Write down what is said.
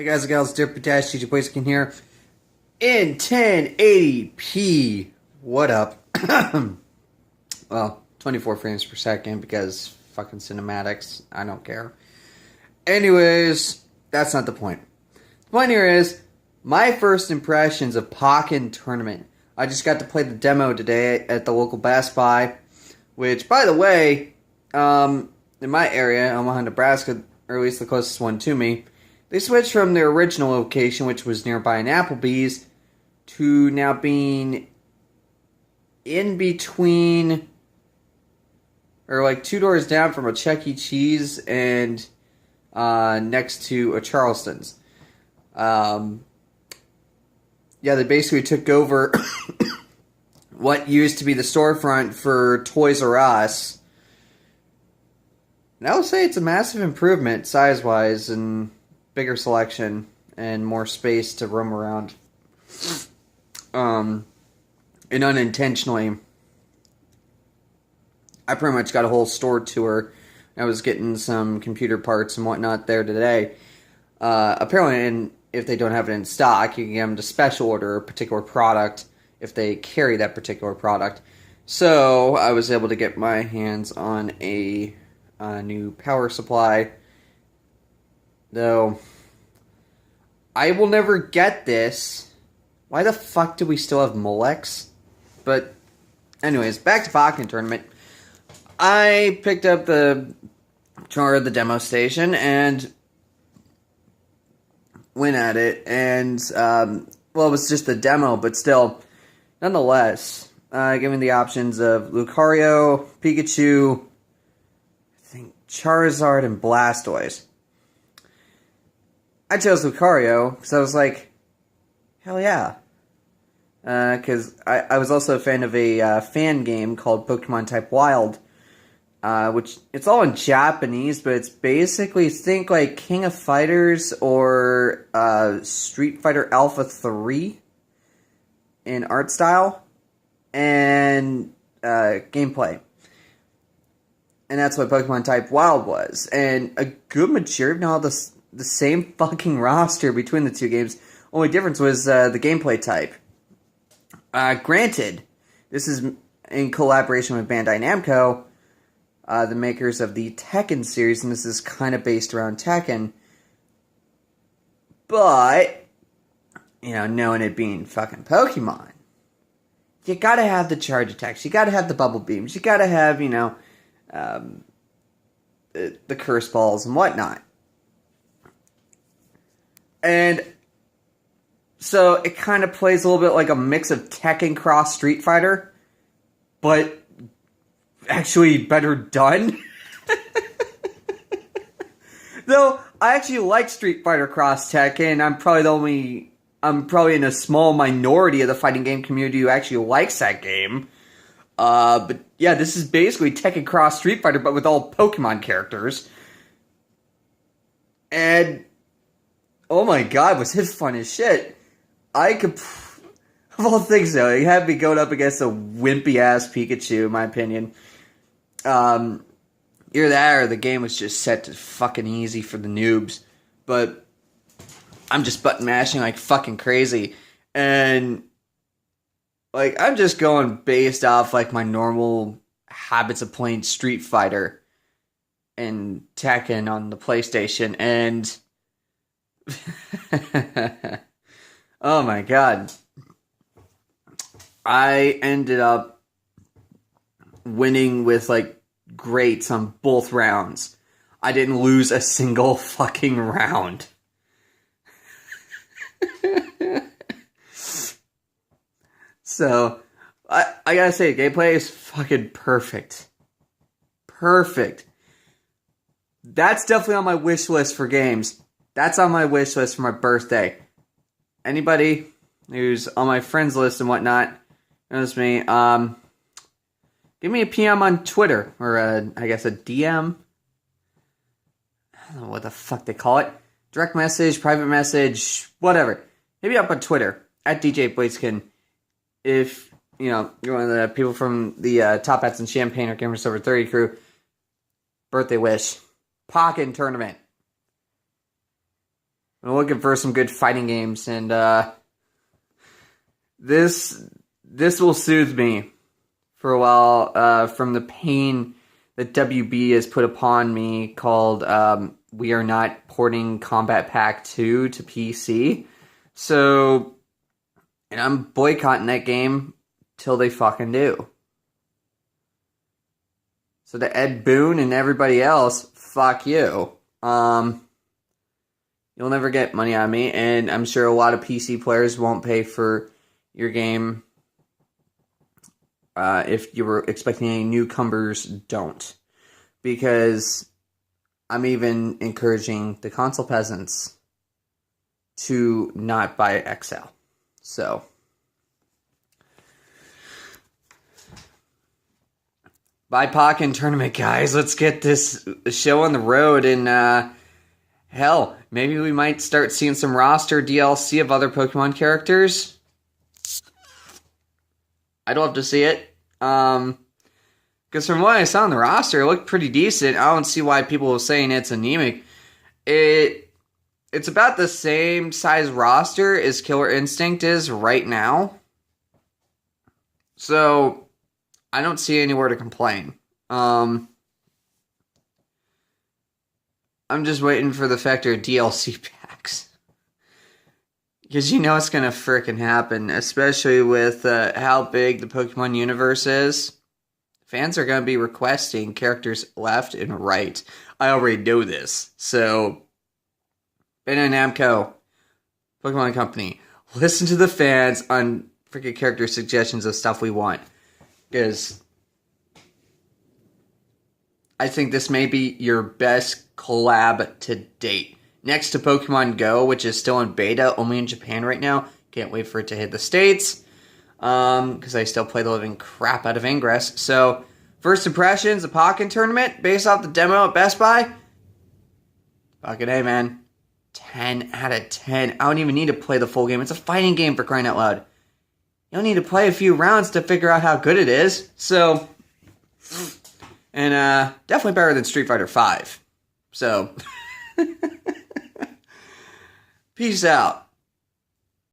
Hey guys and gals, Dirty Dash, DJ Pokken here in 1080p. What up? Well, 24 frames per second because fucking cinematics. I don't care. Anyways, that's not the point. The point here is my first impressions of Pokken Tournament. I just got to play the demo today at the local Best Buy, which, by the way, in my area, Omaha, Nebraska, or at least the closest one to me, they switched from their original location, which was nearby an Applebee's, to now being in between, or like 2 doors down from a Chuck E. Cheese and next to a Charleston's. Yeah, they basically took over what used to be the storefront for Toys R Us. And I would say it's a massive improvement size-wise and bigger selection and more space to roam around. And unintentionally, I pretty much got a whole store tour. I was getting some computer parts and whatnot there today. Apparently, and if they don't have it in stock, you can get them to special order a particular product if they carry that particular product. So I was able to get my hands on a new power supply. Though, I will never get this. Why the fuck do we still have Molex? But, anyways, back to Pokken Tournament. I picked up the controller of the demo station and went at it. And, well, it was just a demo, but still, nonetheless, given the options of Lucario, Pikachu, I think Charizard, and Blastoise. I chose Lucario because I was like, hell yeah. Because I was also a fan of a fan game called Pokemon Type Wild, which it's all in Japanese, but it's basically, think like King of Fighters or Street Fighter Alpha 3 in art style and gameplay. And that's what Pokemon Type Wild was. And a good majority of all the same fucking roster between the two games. Only difference was the gameplay type. Granted, this is in collaboration with Bandai Namco, the makers of the Tekken series, and this is kind of based around Tekken. But, you know, knowing it being fucking Pokemon, you gotta have the charge attacks, you gotta have the bubble beams, you gotta have, you know, the curse balls and whatnot. And so it kind of plays a little bit like a mix of Tekken cross Street Fighter, but actually better done. Though I actually like Street Fighter cross Tekken. I'm probably in a small minority of the fighting game community who actually likes that game. But yeah, this is basically Tekken cross Street Fighter, but with all Pokemon characters. And oh my god, was it fun as shit. I could, of all things though, it had me going up against a wimpy-ass Pikachu, in my opinion. Either that or the game was just set to fucking easy for the noobs. But I'm just button mashing like fucking crazy. And, like, I'm just going based off, like, my normal habits of playing Street Fighter and Tekken on the PlayStation, and oh my god. I ended up winning with, like, greats on both rounds. I didn't lose a single fucking round. So, I gotta say, gameplay is fucking perfect. Perfect. That's definitely on my wish list for games. That's on my wish list for my birthday. Anybody who's on my friends list and whatnot knows me. Give me a PM on Twitter, or I guess a DM. I don't know what the fuck they call it. Direct message, private message, whatever. Hit me up on Twitter, at DJ Pokken. If, you know, you're one of the people from the Top Hats and Champagne or Gamers Over 30 crew, birthday wish. Pokken Tournament. I'm looking for some good fighting games, and this will soothe me for a while from the pain that WB has put upon me, called we are not porting Combat Pack 2 to PC. So, and I'm boycotting that game till they fucking do. So to Ed Boon and everybody else, fuck you. You'll never get money on me, and I'm sure a lot of PC players won't pay for your game. If you were expecting any newcomers, don't. Because I'm even encouraging the console peasants to not buy XL. So, buy Pokken tournament, guys. Let's get this show on the road, and hell, maybe we might start seeing some roster DLC of other Pokemon characters. I'd love to see it. Because from what I saw on the roster, it looked pretty decent. I don't see why people are saying it's anemic. It's about the same size roster as Killer Instinct is right now. So, I don't see anywhere to complain. I'm just waiting for the factor of DLC packs. Because you know it's going to frickin' happen, especially with how big the Pokemon universe is. Fans are going to be requesting characters left and right. I already know this. So, Bandai Namco, Pokemon Company, listen to the fans on freaking character suggestions of stuff we want. Because I think this may be your best collab to date. Next to Pokemon Go, which is still in beta, only in Japan right now. Can't wait for it to hit the States. Because I still play the living crap out of Ingress. So, first impressions, the Pokken tournament, based off the demo at Best Buy. Fucking A, man. 10 out of 10. I don't even need to play the full game. It's a fighting game, for crying out loud. You don't need to play a few rounds to figure out how good it is. So, and definitely better than Street Fighter V. So, peace out.